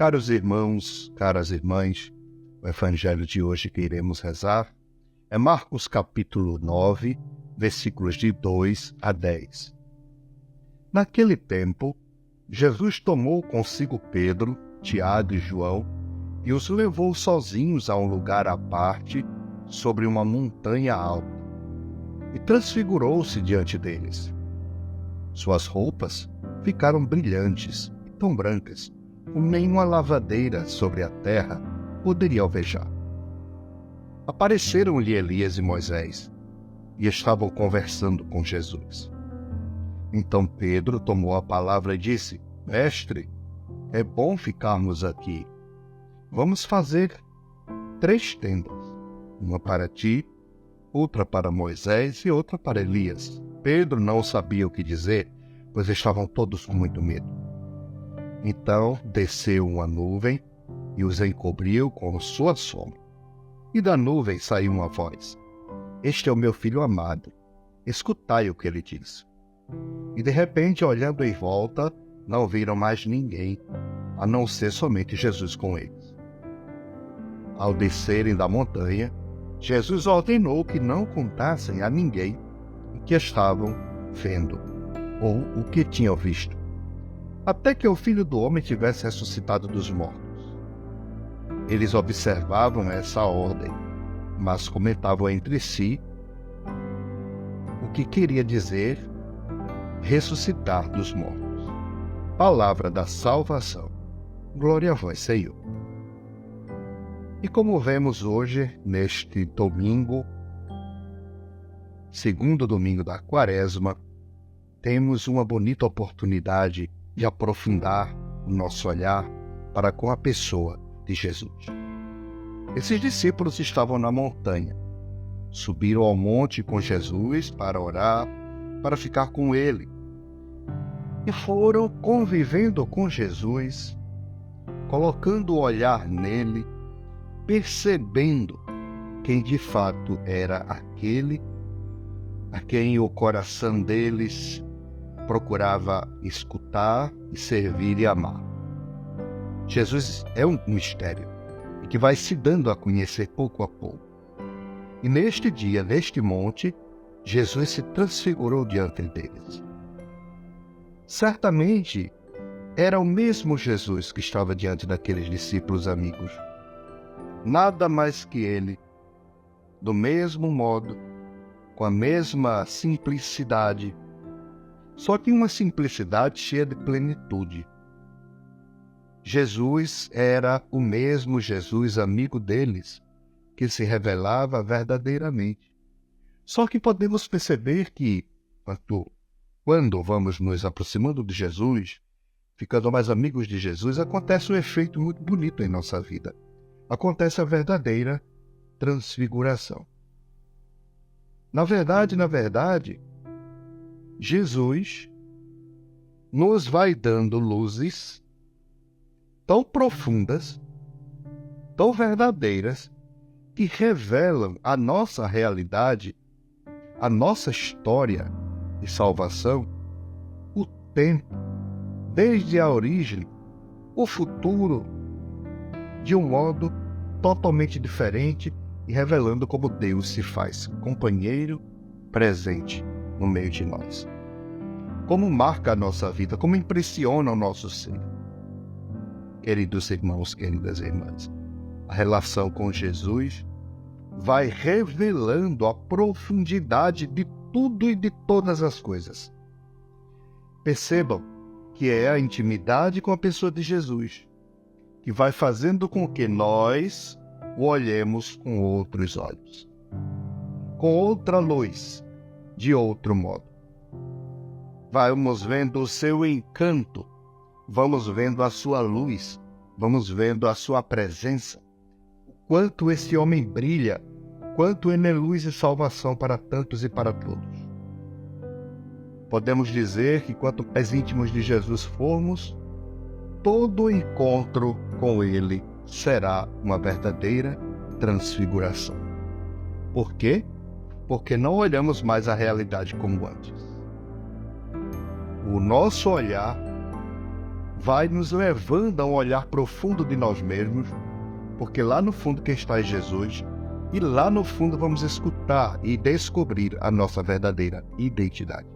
Caros irmãos, caras irmãs, o evangelho de hoje que iremos rezar é Marcos capítulo 9, versículos de 2 a 10. Naquele tempo, Jesus tomou consigo Pedro, Tiago e João e os levou sozinhos a um lugar à parte, sobre uma montanha alta, e transfigurou-se diante deles. Suas roupas ficaram brilhantes e tão brancas, como nenhuma lavadeira sobre a terra poderia alvejar. Apareceram-lhe Elias e Moisés, e estavam conversando com Jesus. Então Pedro tomou a palavra e disse: Mestre, é bom ficarmos aqui. Vamos fazer 3 tendas, uma para ti, outra para Moisés e outra para Elias. Pedro não sabia o que dizer, pois estavam todos com muito medo. Então desceu uma nuvem e os encobriu com sua sombra. E da nuvem saiu uma voz: Este é o meu filho amado, escutai o que ele diz. E de repente, olhando em volta, não viram mais ninguém, a não ser somente Jesus com eles. Ao descerem da montanha, Jesus ordenou que não contassem a ninguém o que estavam vendo ou o que tinham visto, até que o Filho do Homem tivesse ressuscitado dos mortos. Eles observavam essa ordem, mas comentavam entre si o que queria dizer ressuscitar dos mortos. Palavra da salvação. Glória a vós, Senhor. E como vemos hoje, neste domingo, segundo domingo da Quaresma, temos uma bonita oportunidade de aprofundar o nosso olhar para com a pessoa de Jesus. Esses discípulos estavam na montanha, subiram ao monte com Jesus para orar, para ficar com ele, e foram convivendo com Jesus, colocando o olhar nele, percebendo quem de fato era aquele a quem o coração deles procurava escutar e servir e amar. Jesus é um mistério e que vai se dando a conhecer pouco a pouco. E neste dia, neste monte, Jesus se transfigurou diante deles. Certamente era o mesmo Jesus que estava diante daqueles discípulos amigos. Nada mais que ele, do mesmo modo, com a mesma simplicidade, só que uma simplicidade cheia de plenitude. Jesus era o mesmo Jesus amigo deles, que se revelava verdadeiramente. Só que podemos perceber que, quando vamos nos aproximando de Jesus, ficando mais amigos de Jesus, acontece um efeito muito bonito em nossa vida. Acontece a verdadeira transfiguração. Na verdade, Jesus nos vai dando luzes tão profundas, tão verdadeiras, que revelam a nossa realidade, a nossa história de salvação, o tempo, desde a origem, o futuro, de um modo totalmente diferente e revelando como Deus se faz companheiro, presente no meio de nós. Como marca a nossa vida, como impressiona o nosso ser. Queridos irmãos, queridas irmãs, a relação com Jesus vai revelando a profundidade de tudo e de todas as coisas. Percebam que é a intimidade com a pessoa de Jesus que vai fazendo com que nós o olhemos com outros olhos, com outra luz, de outro modo. Vamos vendo o seu encanto, vamos vendo a sua luz, vamos vendo a sua presença, o quanto esse homem brilha, quanto ele é luz e salvação para tantos e para todos. Podemos dizer que quanto mais íntimos de Jesus formos, todo encontro com ele será uma verdadeira transfiguração. Por quê? Porque não olhamos mais a realidade como antes. O nosso olhar vai nos levando a um olhar profundo de nós mesmos, porque lá no fundo quem está é Jesus, e lá no fundo vamos escutar e descobrir a nossa verdadeira identidade.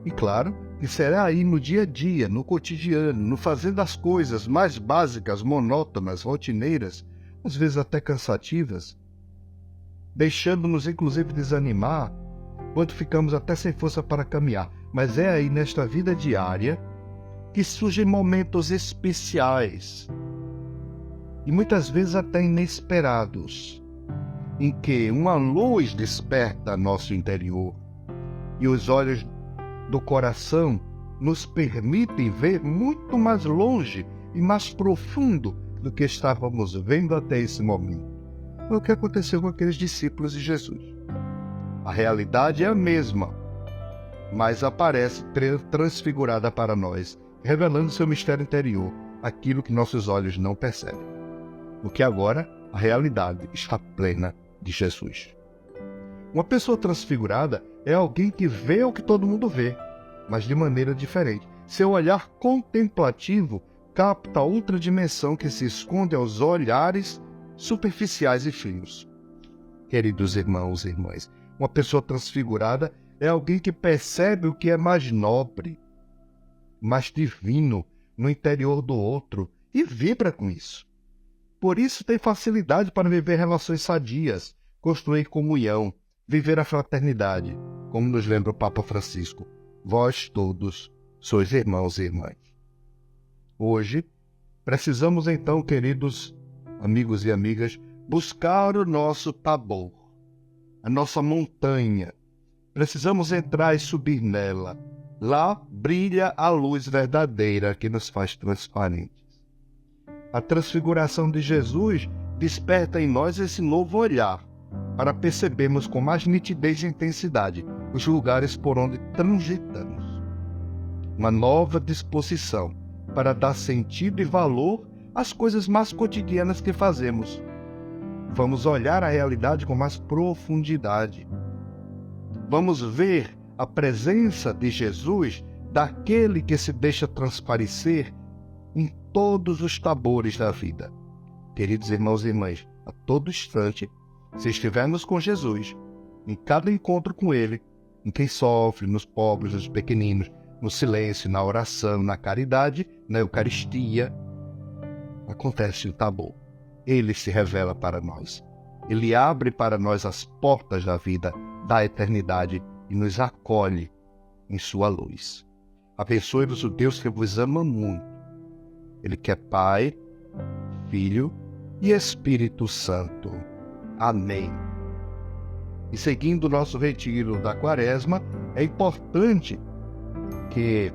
E claro, que será aí no dia a dia, no cotidiano, no fazer das coisas mais básicas, monótonas, rotineiras, às vezes até cansativas, deixando-nos inclusive desanimar, quando ficamos até sem força para caminhar. Mas é aí nesta vida diária que surgem momentos especiais e muitas vezes até inesperados, em que uma luz desperta nosso interior e os olhos do coração nos permitem ver muito mais longe e mais profundo do que estávamos vendo até esse momento. Foi o que aconteceu com aqueles discípulos de Jesus. A realidade é a mesma, mas aparece transfigurada para nós, revelando seu mistério interior, aquilo que nossos olhos não percebem. Porque agora a realidade está plena de Jesus. Uma pessoa transfigurada é alguém que vê o que todo mundo vê, mas de maneira diferente. Seu olhar contemplativo capta outra dimensão que se esconde aos olhares superficiais e frios. Queridos irmãos e irmãs, uma pessoa transfigurada é alguém que percebe o que é mais nobre, mais divino no interior do outro e vibra com isso. Por isso tem facilidade para viver relações sadias, construir comunhão, viver a fraternidade, como nos lembra o Papa Francisco. Vós todos sois irmãos e irmãs. Hoje, precisamos então, queridos amigos e amigas, buscar o nosso Tabor, a nossa montanha. Precisamos entrar e subir nela. Lá brilha a luz verdadeira que nos faz transparentes. A transfiguração de Jesus desperta em nós esse novo olhar, para percebermos com mais nitidez e intensidade os lugares por onde transitamos. Uma nova disposição para dar sentido e valor às coisas mais cotidianas que fazemos. Vamos olhar a realidade com mais profundidade. Vamos ver a presença de Jesus, daquele que se deixa transparecer em todos os tabores da vida. Queridos irmãos e irmãs, a todo instante, se estivermos com Jesus, em cada encontro com Ele, em quem sofre, nos pobres, nos pequeninos, no silêncio, na oração, na caridade, na Eucaristia, acontece o Tabor. Ele se revela para nós. Ele abre para nós as portas da vida, da eternidade e nos acolhe em sua luz. Abençoe-vos o Deus que vos ama muito. Ele que é Pai, Filho e Espírito Santo. Amém. E seguindo o nosso retiro da Quaresma, é importante que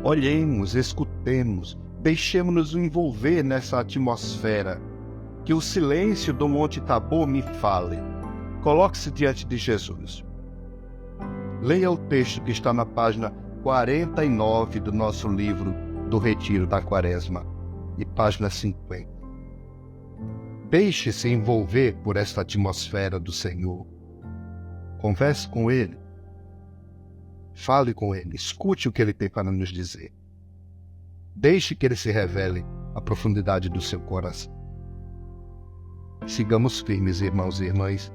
olhemos, escutemos, deixemos-nos envolver nessa atmosfera, que o silêncio do Monte Tabor me fale. Coloque-se diante de Jesus. Leia o texto que está na página 49 do nosso livro do Retiro da Quaresma e página 50. Deixe-se envolver por esta atmosfera do Senhor. Converse com Ele. Fale com Ele. Escute o que Ele tem para nos dizer. Deixe que Ele se revele a profundidade do seu coração. Sigamos firmes, irmãos e irmãs.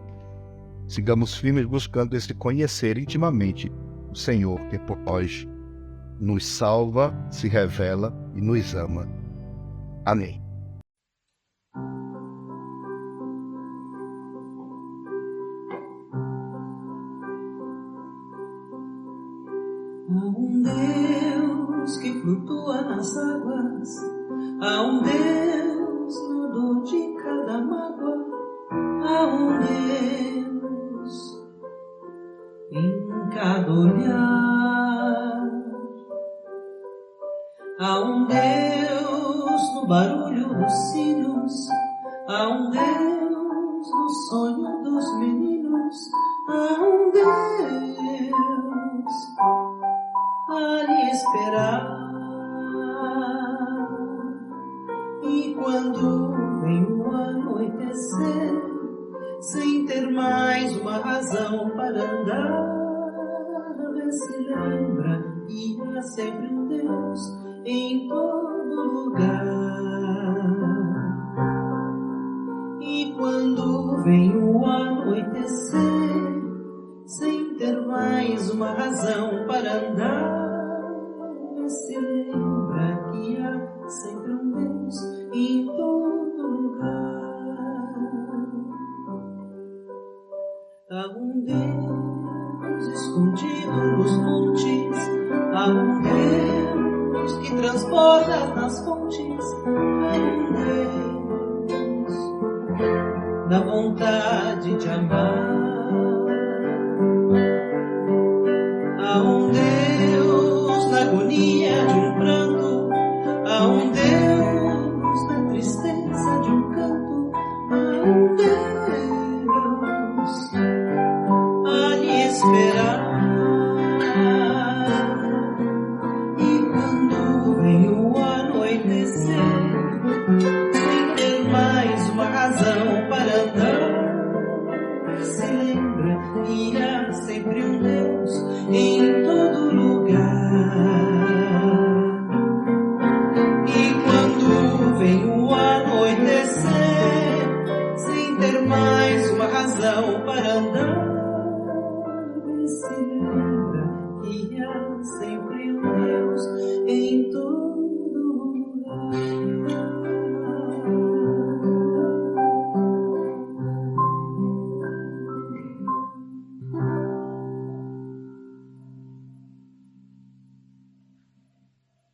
Sigamos firmes buscando esse conhecer intimamente o Senhor que por nós nos salva, se revela e nos ama. Amém. Há um Deus que flutua nas águas, há um Deus no dor de cada mágoa, há um Deus em cada olhar, há um Deus no barulho dos sinos, há um Deus no sonho dos meninos, há um Deus a lhe esperar. E quando vem o anoitecer, sem ter mais uma razão para andar, vê se lembra que há sempre um Deus em todo lugar. E quando vem o anoitecer, sem ter mais uma razão para andar, se lembra que há sempre um Deus em todo lugar. Há um Deus escondido nos montes, há um Deus que transborda nas fontes, há um Deus da vontade de amar. Há um Deus na agonia de um pranto, há um Deus na tristeza de um canto, há um Deus a lhe esperar. E quando vem o anoitecer, sem ter mais uma razão para andar, se lembra que há sempre um Deus em todo lugar. E quando vem o anoitecer, sem ter mais uma razão para andar, se lembra que há sempre um Deus em todo lugar.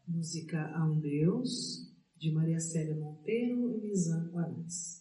Música Há um Deus, de Maria Célia Monteiro e Nizam Quaraz.